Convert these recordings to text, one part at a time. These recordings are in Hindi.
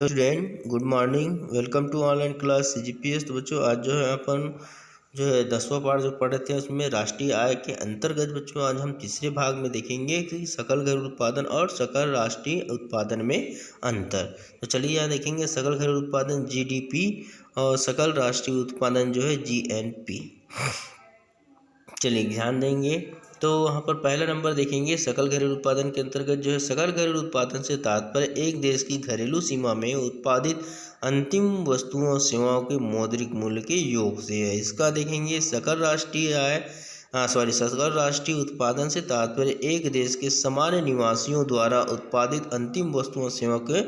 Student good morning. Welcome to online class CGPS। तो बच्चों आज जो है अपन जो है 10वां पार्ट जो पढ़ रहे थे उसमें राष्ट्रीय आय के अंतर्गत बच्चों आज हम तीसरे भाग में देखेंगे कि सकल घरेलू उत्पादन और सकल राष्ट्रीय उत्पादन में अंतर। तो चलिए यहाँ देखेंगे सकल घरेलू उत्पादन GDP और सकल राष्ट्रीय उत्पादन जो है GNP। चलिए ध्यान देंगे तो वहाँ पर पहला नंबर देखेंगे सकल घरेलू उत्पादन के अंतर्गत जो है सकल घरेलू उत्पादन से तात्पर्य एक देश की घरेलू सीमा में उत्पादित अंतिम वस्तुओं और सेवाओं के मौद्रिक मूल्य के योग से है। इसका देखेंगे सकल राष्ट्रीय आय सकल राष्ट्रीय उत्पादन से तात्पर्य एक देश के सामान्य निवासियों द्वारा उत्पादित अंतिम वस्तुओं और सेवाओं के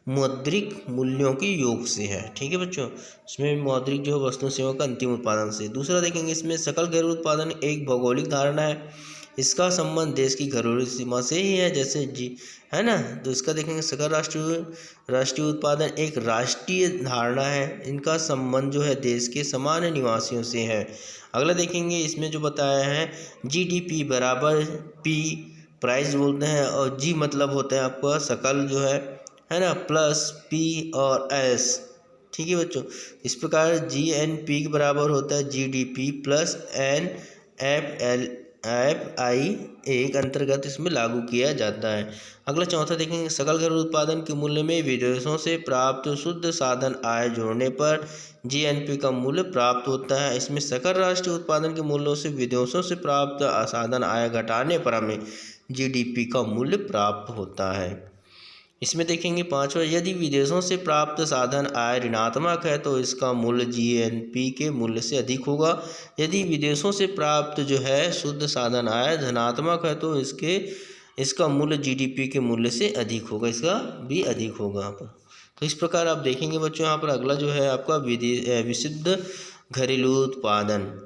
मौद्रिक मूल्यों के योग से है। ठीक है बच्चों, इसमें मौद्रिक जो वस्तु सेवा का अंतिम उत्पादन से। दूसरा देखेंगे इसमें सकल घरेलू उत्पादन एक भौगोलिक धारणा है, इसका संबंध देश की घरेलू सीमा से ही है, जैसे जी है ना। तो इसका देखेंगे सकल राष्ट्रीय उत्पादन एक राष्ट्रीय धारणा है, इनका संबंध जो है देश के सामान्य निवासियों से है। अगला देखेंगे इसमें जो बताया है GDP बराबर P प्राइस बोलते हैं, और G मतलब होता है आपका सकल जो है ना, प्लस P और S। ठीक है बच्चों, इस प्रकार GNP के बराबर होता है GDP प्लस NFI एक अंतर्गत इसमें लागू किया जाता है। अगला चौथा देखेंगे सकल घरेलू उत्पादन के मूल्य में विदेशों से प्राप्त शुद्ध साधन आय जोड़ने पर GNP का मूल्य प्राप्त होता है। इसमें सकल राष्ट्रीय उत्पादन के मूल्यों से विदेशों से प्राप्त साधन आय घटाने पर हमें GDP का मूल्य प्राप्त होता है। इसमें देखेंगे पांचवा, यदि विदेशों से प्राप्त साधन आय ऋणात्मक है तो इसका मूल्य GNP के मूल्य से अधिक होगा। यदि विदेशों से प्राप्त जो है शुद्ध साधन आय धनात्मक है तो इसका मूल्य GDP के मूल्य से अधिक होगा, इसका भी अधिक होगा यहाँ पर। तो इस प्रकार आप देखेंगे बच्चों यहाँ पर अगला जो है आपका विशुद्ध घरेलू उत्पादन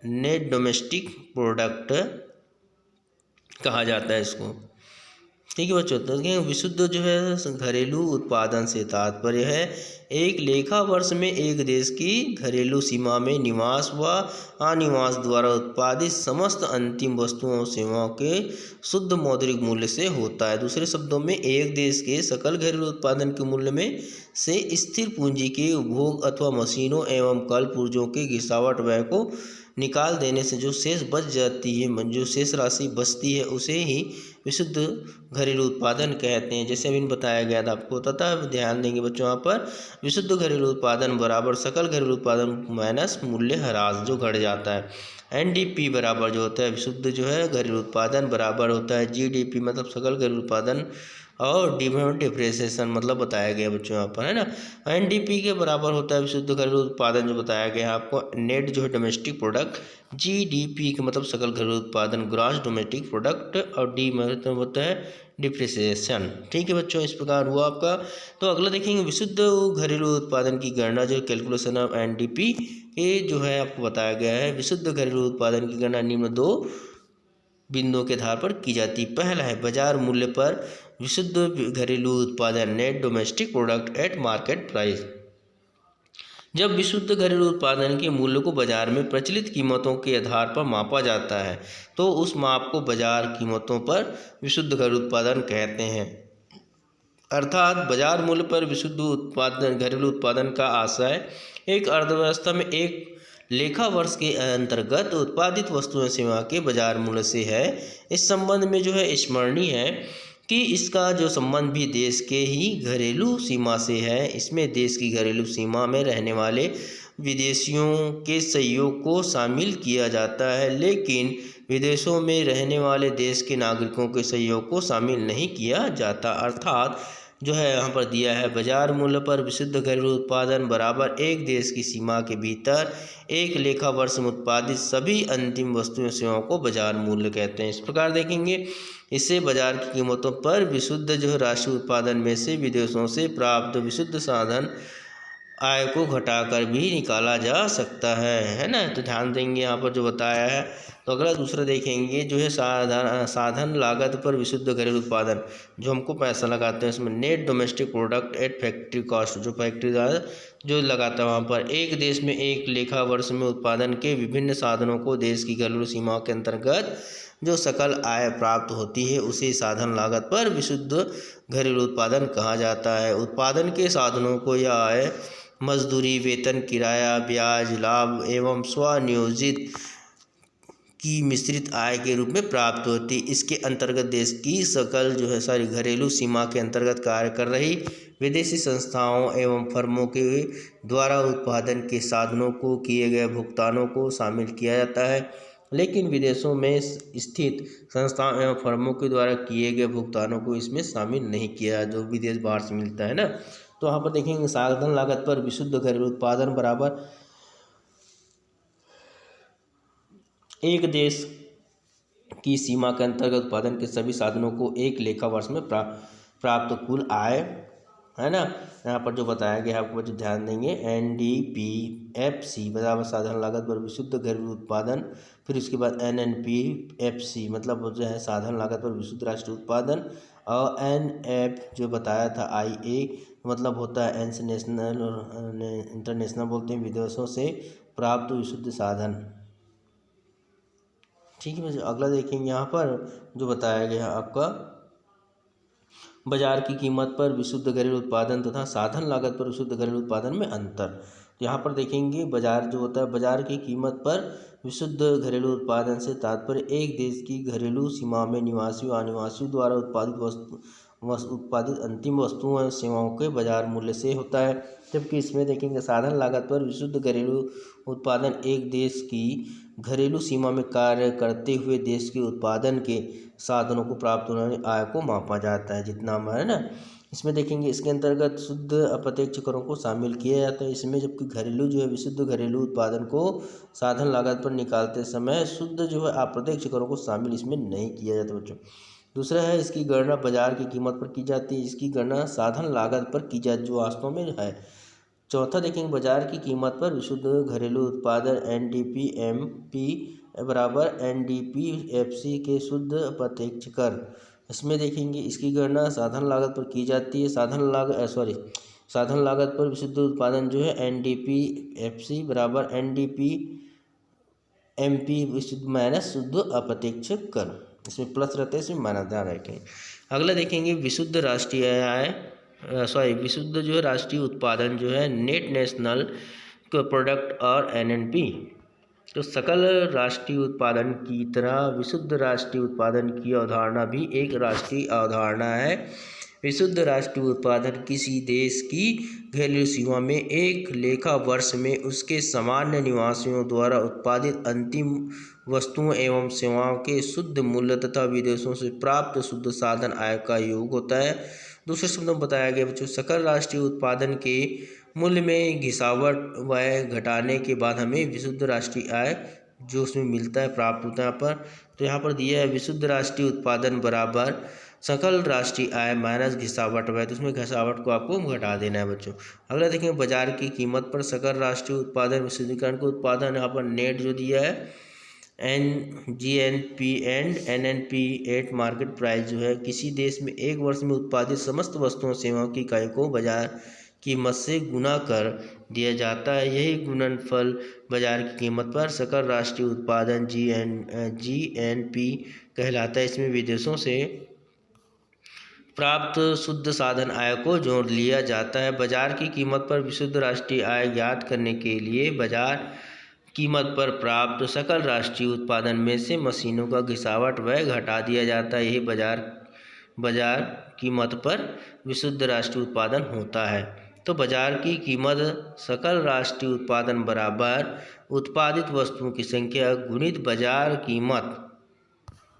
नेट डोमेस्टिक प्रोडक्ट कहा जाता है इसको। ठीक है बच्चों, तो देखिए विशुद्ध जो है घरेलू उत्पादन से तात्पर्य है एक लेखा वर्ष में एक देश की घरेलू सीमा में निवास व अनिवास द्वारा उत्पादित समस्त अंतिम वस्तुओं और सेवाओं के शुद्ध मौद्रिक मूल्य से होता है। दूसरे शब्दों में एक देश के सकल घरेलू उत्पादन के मूल्य में से स्थिर पूंजी के उपभोग अथवा मशीनों एवं कल पुर्जों के गिरावट व्यय को निकाल देने से जो शेष बच जाती है, जो शेष राशि बचती है उसे ही विशुद्ध घरेलू उत्पादन कहते हैं। जैसे अभी बताया गया था आपको, तथा ध्यान देंगे बच्चों यहाँ पर विशुद्ध घरेलू उत्पादन बराबर सकल घरेलू उत्पादन माइनस मूल्य ह्रास जो घट जाता है। NDP बराबर जो होता है विशुद्ध जो है घरेलू उत्पादन बराबर होता है GDP मतलब सकल घरेलू उत्पादन और डिप्रेसिएशन मतलब बताया गया बच्चों यहाँ पर, है ना। NDP के बराबर होता है विशुद्ध घरेलू उत्पादन जो बताया गया है आपको नेट जो है डोमेस्टिक प्रोडक्ट। GDP का मतलब सकल घरेलू उत्पादन ग्रॉस डोमेस्टिक प्रोडक्ट, और D मतलब होता है डिप्रेसिएशन। ठीक है बच्चों, इस प्रकार हुआ आपका। तो अगला देखेंगे विशुद्ध घरेलू उत्पादन की गणना जो कैलकुलेशन ऑफ NDP ये जो है आपको बताया गया है। विशुद्ध घरेलू उत्पादन की गणना निम्न दो बिंदुओं के आधार पर की जाती है। पहला है बाजार मूल्य पर विशुद्ध घरेलू उत्पादन net domestic product at market price. जब विशुद्ध घरेलू उत्पादन के मूल्य को बाजार में प्रचलित कीमतों के आधार पर मापा जाता है तो उस माप को बाजार कीमतों पर विशुद्ध घरेलू उत्पादन कहते हैं। अर्थात बाजार मूल्य पर विशुद्ध उत्पादन घरेलू उत्पादन का आशय एक अर्थव्यवस्था में एक लेखा वर्ष के अंतर्गत उत्पादित वस्तुएं सेवा के बाजार मूल्य से है। इस संबंध में जो है स्मरणीय है कि इसका जो संबंध भी देश के ही घरेलू सीमा से है। इसमें देश की घरेलू सीमा में रहने वाले विदेशियों के सहयोग को शामिल किया जाता है, लेकिन विदेशों में रहने वाले देश के नागरिकों के सहयोग को शामिल नहीं किया जाता। अर्थात जो है यहाँ पर दिया है बाजार मूल्य पर विशुद्ध घरेलू उत्पादन बराबर एक देश की सीमा के भीतर एक लेखा वर्ष में उत्पादित सभी अंतिम वस्तुओं सेवाओं को बाजार मूल्य कहते हैं। इस प्रकार देखेंगे इससे बाजार की कीमतों पर विशुद्ध जो है राष्ट्रीय उत्पादन में से विदेशों से प्राप्त विशुद्ध साधन आय को घटाकर भी निकाला जा सकता है ना। तो ध्यान देंगे यहाँ पर जो बताया है। तो अगला दूसरा देखेंगे जो है साधन लागत पर विशुद्ध घरेलू उत्पादन जो हमको पैसा लगाते हैं उसमें net domestic product at factory cost जो फैक्ट्री जो लगाता है वहाँ पर एक देश में एक लेखा वर्ष में उत्पादन के विभिन्न साधनों को देश की घरेलू सीमाओं के अंतर्गत जो सकल आय प्राप्त होती है उसी साधन लागत पर विशुद्ध घरेलू उत्पादन कहा जाता है। उत्पादन के साधनों को यह आय मजदूरी, वेतन, किराया, ब्याज, लाभ एवं स्वनियोजित की मिश्रित आय के रूप में प्राप्त होती। इसके अंतर्गत देश की सकल घरेलू सीमा के अंतर्गत कार्य कर रही विदेशी संस्थाओं एवं फर्मों के द्वारा उत्पादन के साधनों को किए गए भुगतानों को शामिल किया जाता है। लेकिन विदेशों में स्थित संस्थाओं एवं फर्मों के द्वारा किए गए भुगतानों को इसमें शामिल नहीं किया, जो विदेश बाहर से मिलता है ना। तो यहाँ पर देखेंगे साधन लागत पर विशुद्ध घरेलू उत्पादन बराबर एक देश की सीमा के अंतर्गत उत्पादन के सभी साधनों को एक लेखा वर्ष में प्राप्त कुल आय है ना। यहाँ पर जो बताया गया है आपको जो ध्यान देंगे, NDPFC बराबर साधन लागत पर विशुद्ध घरेलू उत्पादन, फिर उसके बाद NNPFC मतलब जो है साधन लागत पर विशुद्ध राष्ट्रीय उत्पादन, और NF जो बताया था IA मतलब होता है नेशनल और इंटरनेशनल बोलते हैं, विदेशों से प्राप्त विशुद्ध साधन। ठीक है, अगला देखेंगे यहाँ पर जो बताया गया आपका बाजार की कीमत पर विशुद्ध घरेलू उत्पादन तथा साधन लागत पर विशुद्ध घरेलू उत्पादन में अंतर। तो यहाँ पर देखेंगे बाजार जो होता है, बाजार की कीमत पर विशुद्ध घरेलू उत्पादन से तात्पर्य एक देश की घरेलू सीमा में निवासियों अनिवासियों द्वारा उत्पादित अंतिम वस्तुओं एवं सेवाओं के बाजार मूल्य से होता है। जबकि इसमें देखेंगे साधन लागत पर विशुद्ध घरेलू उत्पादन एक देश की घरेलू सीमा में कार्य करते हुए देश के उत्पादन के साधनों को प्राप्त होने वाली आय को मापा जाता है, जितना है ना। इसमें देखेंगे इसके अंतर्गत शुद्ध अप्रत्यक्ष करों को शामिल किया जाता है इसमें, जबकि घरेलू जो है विशुद्ध घरेलू उत्पादन को साधन लागत पर निकालते समय शुद्ध जो है अप्रत्यक्ष करों को शामिल इसमें नहीं किया जाता बच्चों। दूसरा है इसकी गणना बाजार की कीमत पर की जाती है, इसकी गणना साधन लागत पर की जाती जो वास्तव में है। चौथा देखेंगे बाजार की कीमत पर विशुद्ध घरेलू उत्पादन NDPMP बराबर NDPFC के शुद्ध अप्रत्यक्ष कर। इसमें देखेंगे इसकी गणना साधन लागत पर की जाती है, साधन लागत पर विशुद्ध उत्पादन जो है NDPFC बराबर NDPMP विशुद्ध माइनस शुद्ध अप्रत्यक्ष कर। इसमें प्लस रहते हैं, इसमें माइनस ध्यान रखें। अगला देखेंगे विशुद्ध राष्ट्रीय आय विशुद्ध जो है राष्ट्रीय उत्पादन जो है नेट नेशनल प्रोडक्ट और NNP। तो सकल राष्ट्रीय उत्पादन की तरह विशुद्ध राष्ट्रीय उत्पादन की अवधारणा भी एक राष्ट्रीय अवधारणा है। विशुद्ध राष्ट्रीय उत्पादन किसी देश की घरेलू सीमा में एक लेखा वर्ष में उसके सामान्य निवासियों द्वारा उत्पादित अंतिम वस्तुओं एवं सेवाओं के शुद्ध मूल्य तथा विदेशों से प्राप्त शुद्ध साधन आय का योग होता है। दूसरे शब्दों में बताया गया बच्चों सकल राष्ट्रीय उत्पादन के मूल्य में घिसावट व घटाने के बाद हमें विशुद्ध राष्ट्रीय आय जो उसमें मिलता है प्राप्त होता है यहाँ पर। तो यहाँ पर दिया है विशुद्ध राष्ट्रीय उत्पादन बराबर सकल राष्ट्रीय आय माइनस घिसावट है, तो उसमें घिसावट को आपको घटा देना है बच्चों। अगला देखेंगे बाजार की कीमत पर सकल राष्ट्रीय उत्पादन विशुद्धिकरण को उत्पादन यहाँ पर नेट जो दिया है NGNP and NNP eight market price जो है किसी देश में एक वर्ष में उत्पादित समस्त वस्तुओं सेवाओं की इकाई को बाजार कीमत से गुना कर दिया जाता है। यही गुणनफल बाजार की कीमत पर सकल राष्ट्रीय उत्पादन GNP कहलाता है। इसमें विदेशों से प्राप्त शुद्ध साधन आय को जोड़ लिया जाता है। बाजार की कीमत पर विशुद्ध राष्ट्रीय आय ज्ञात करने के लिए बाजार कीमत पर प्राप्त सकल राष्ट्रीय उत्पादन में से मशीनों का घिसावट व्यय घटा दिया जाता है। यही बाजार कीमत पर विशुद्ध राष्ट्रीय उत्पादन होता है। तो बाजार की कीमत सकल राष्ट्रीय उत्पादन बराबर उत्पादित वस्तुओं की संख्या गुणित बाजार कीमत।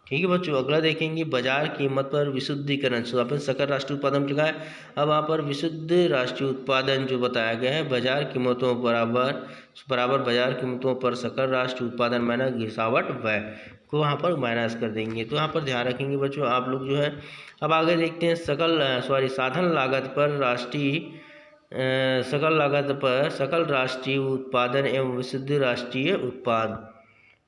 ठीक है बच्चों, अगला देखेंगे बाजार कीमत पर विशुद्धिकरण। सो आपने सकल राष्ट्रीय उत्पादन लिखा है, अब वहाँ पर विशुद्ध राष्ट्रीय उत्पादन जो बताया गया है बाजार कीमतों बराबर बाजार कीमतों पर सकल राष्ट्रीय उत्पादन माइनस घिसावट व्यय को वहाँ पर माइनस कर देंगे। तो यहाँ पर ध्यान रखेंगे बच्चों आप लोग जो है। अब आगे देखते हैं साधन लागत पर सकल राष्ट्रीय उत्पादन एवं विशुद्ध राष्ट्रीय उत्पाद।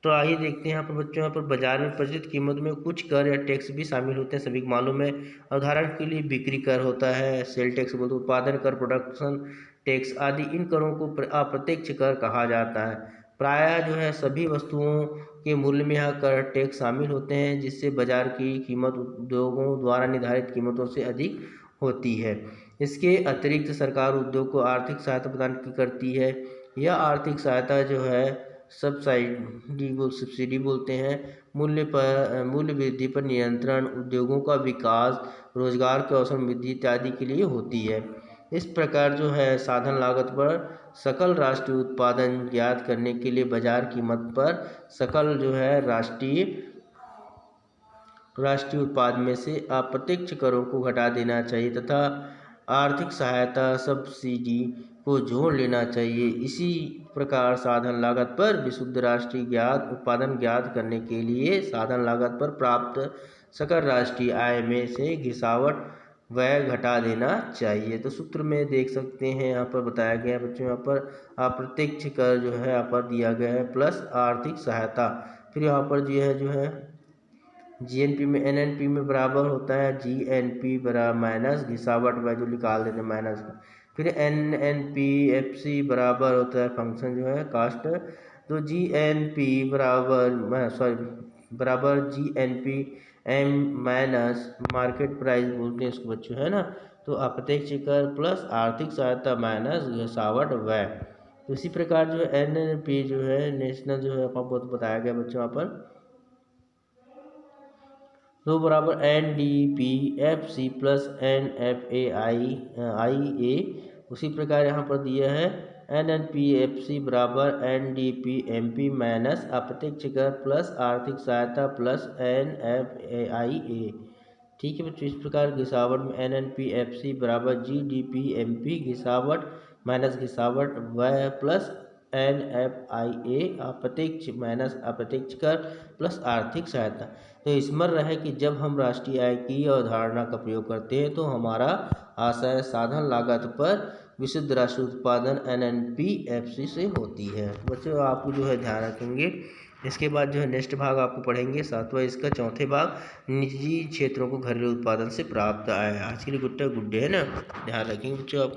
तो आइए देखते हैं यहाँ पर बच्चों, यहाँ पर बाजार में प्रचलित कीमत में कुछ कर या टैक्स भी शामिल होते हैं, सभी को मालूम है। उदाहरण के लिए बिक्री कर होता है, सेल टैक्स बोलते, उत्पादन कर, प्रोडक्शन टैक्स आदि। इन करों को अप्रत्यक्ष कर कहा जाता है। प्रायः जो है सभी वस्तुओं के मूल्य में यहाँ कर टैक्स शामिल होते हैं, जिससे बाजार की कीमत उद्योगों द्वारा निर्धारित कीमतों से अधिक होती है। इसके अतिरिक्त सरकार उद्योग को आर्थिक सहायता प्रदान करती है। यह आर्थिक सहायता जो है सब्सिडी बोलते हैं। मूल्य वृद्धि पर नियंत्रण, उद्योगों का विकास, रोजगार के अवसर वृद्धि इत्यादि के लिए होती है। इस प्रकार जो है साधन लागत पर सकल राष्ट्रीय उत्पादन ज्ञात करने के लिए बाजार कीमत पर सकल जो है राष्ट्रीय उत्पाद में से अप्रत्यक्ष करों को घटा देना चाहिए तथा आर्थिक सहायता सब्सिडी को जोड़ लेना चाहिए। इसी प्रकार साधन लागत पर विशुद्ध राष्ट्रीय उत्पादन ज्ञात करने के लिए साधन लागत पर प्राप्त सकल राष्ट्रीय आय में से घिसावट व्यय घटा देना चाहिए। तो सूत्र में देख सकते हैं यहाँ पर बताया गया है बच्चों, यहाँ पर अप्रत्यक्ष कर जो है यहाँ पर दिया गया है प्लस आर्थिक सहायता। फिर यहाँ पर जो है जीएनपी में एनएनपी में बराबर होता है जीएनपी बराबर माइनस घिसावट व्यय जो निकाल देते हैं माइनस का। फिर एनएनपीएफसी बराबर होता है फंक्शन जो है कास्ट। तो जीएनपी बराबर GNP M minus market price बोलते हैं इसको बच्चों, है ना। तो अप्रत्यक्ष कर प्लस आर्थिक सहायता माइनस घिसावट व्यय। तो इसी प्रकार जो एनएनपी जो है नेशनल जो है आपको बताया गया बच्चों यहाँ पर, तो बराबर NDPFC प्लस NFAI उसी प्रकार यहाँ पर दिया है NNPFC बराबर NDPMP माइनस अप्रत्यक्ष कर प्लस आर्थिक सहायता प्लस NFAI। ठीक है बच्चों, इस प्रकार घिसावट में NNPFC बराबर GDPMP घिसावट माइनस घिसावट व्यय प्लस NFIA अप्रत्यक्ष माइनस अप्रत्यक्ष कर प्लस आर्थिक सहायता। तो स्मरण रहे कि जब हम राष्ट्रीय आय की अवधारणा का प्रयोग करते हैं तो हमारा आशय साधन लागत पर विशुद्ध राष्ट्रीय उत्पादन NNPFC से होती है। बच्चों आपको जो है ध्यान रखेंगे। इसके बाद जो है नेक्स्ट भाग आपको पढ़ेंगे सातवां इसका चौथे भाग निजी क्षेत्रों को घरेलू उत्पादन से प्राप्त आय। आज के लिए गुड डे है ना, ध्यान रखेंगे बच्चों आप।